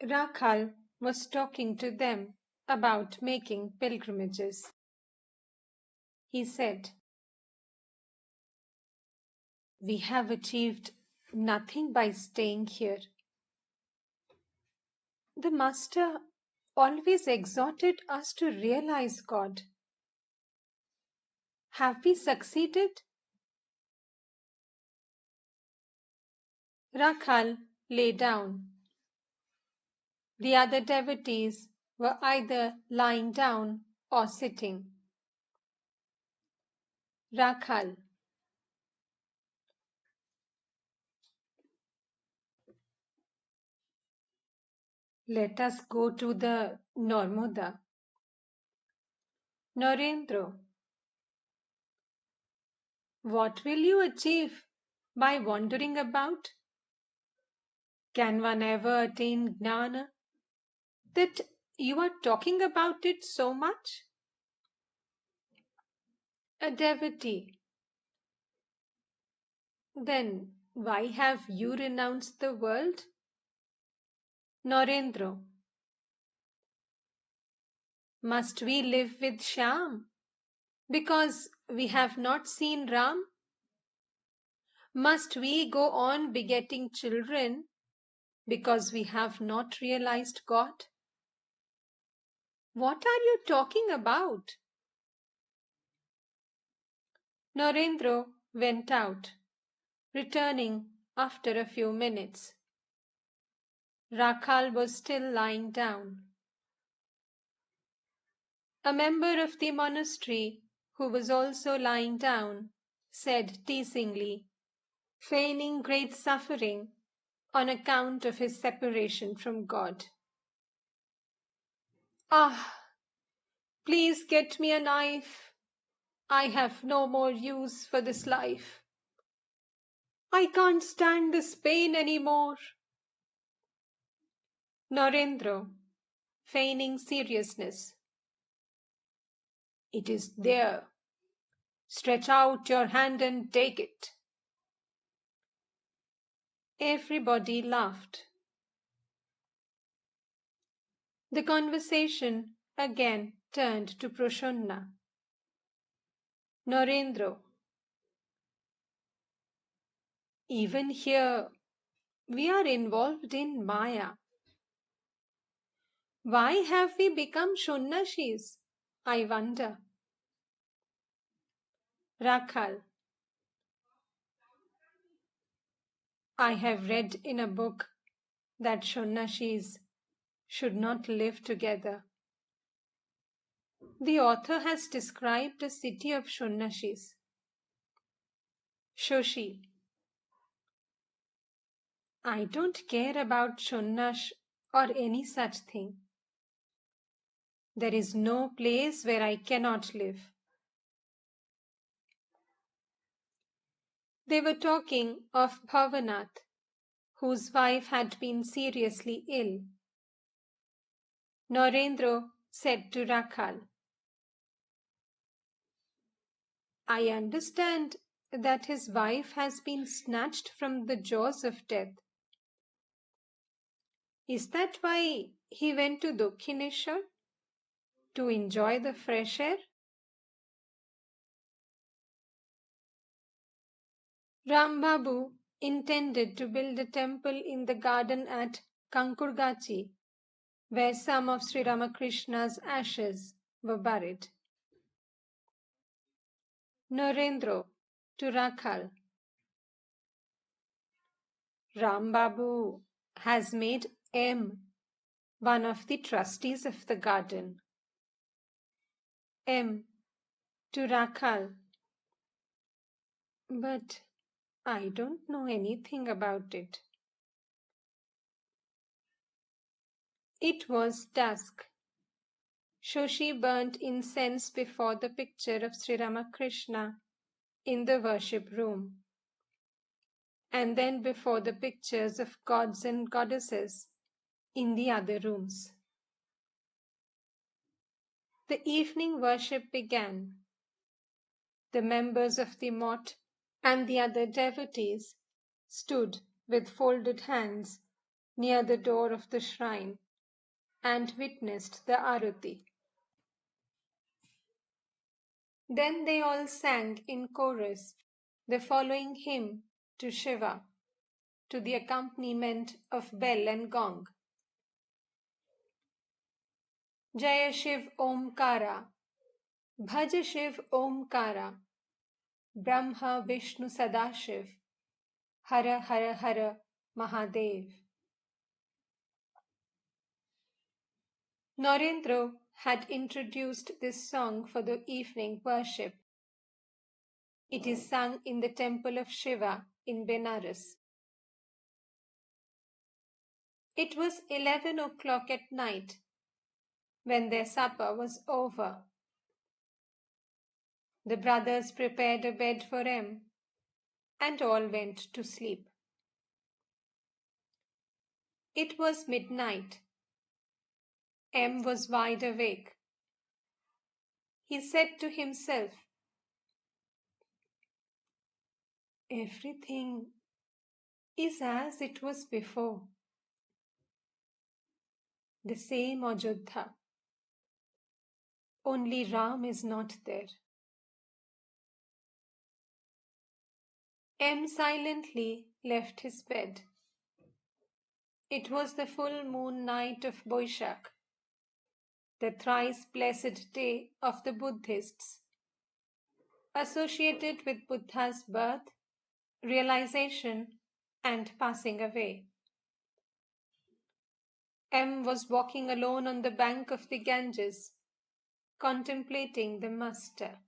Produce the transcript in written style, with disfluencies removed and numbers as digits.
Rakhal was talking to them about making pilgrimages. He said, "We have achieved nothing by staying here. The Master always exhorted us to realize God. Have we succeeded?" Rakhal lay down. The other devotees were either lying down or sitting. Rakhal: "Let us go to the Narmada." Narendra: "What will you achieve by wandering about? Can one ever attain gnana, that you are talking about it so much?" A devotee: "Then why have you renounced the world?" Narendra: "Must we live with Shyam because we have not seen Ram? Must we go on begetting children because we have not realized God? What are you talking about?" Narendra went out, returning after a few minutes. Rakhal was still lying down. A member of the monastery, who was also lying down, said teasingly, feigning great suffering on account of his separation from God, "Ah, please get me a knife. I have no more use for this life. I can't stand this pain any more." Narendra, feigning seriousness, "It is there. Stretch out your hand and take it." Everybody laughed. The conversation again turned to Prasanna. Narendra: "Even here we are involved in Maya. Why have we become Shunnashis, I wonder?" Rakhal: "I have read in a book that Shunnashis should not live together. The author has described a city of Shunnashis." Shoshi: "I don't care about Shunnash or any such thing. There is no place where I cannot live." They were talking of Bhavanath, whose wife had been seriously ill. Narendra said to Rakhal, "I understand that his wife has been snatched from the jaws of death. Is that why he went to Dakshineshwar? To enjoy the fresh air?" Rambabu intended to build a temple in the garden at Kankurgachi, where some of Sri Ramakrishna's ashes were buried. Narendra to Rakhal, "Rambabu has made M one of the trustees of the garden." M to Rakhal, "But I don't know anything about it." It was dusk. Shoshi burnt incense before the picture of Sri Ramakrishna in the worship room, and then before the pictures of gods and goddesses in the other rooms. The evening worship began. The members of the mott and the other devotees stood with folded hands near the door of the shrine and witnessed the arati. Then they all sang in chorus the following hymn to Shiva, to the accompaniment of bell and gong. Jaya Shiv Omkara, Bhaja Shiv Omkara, Brahma Vishnu Sadashiv, Hara Hara Hara Mahadev. Narendra had introduced this song for the evening worship. It is sung in the temple of Shiva in Benares. It was 11 o'clock at night when their supper was over. The brothers prepared a bed for M, and all went to sleep. It was midnight. M was wide awake. He said to himself, "Everything is as it was before. The same Ajodha. Only Ram is not there." M silently left his bed. It was the full moon night of Boishakh, the thrice blessed day of the Buddhists, associated with Buddha's birth, realization, and passing away. M was walking alone on the bank of the Ganges, contemplating the Master.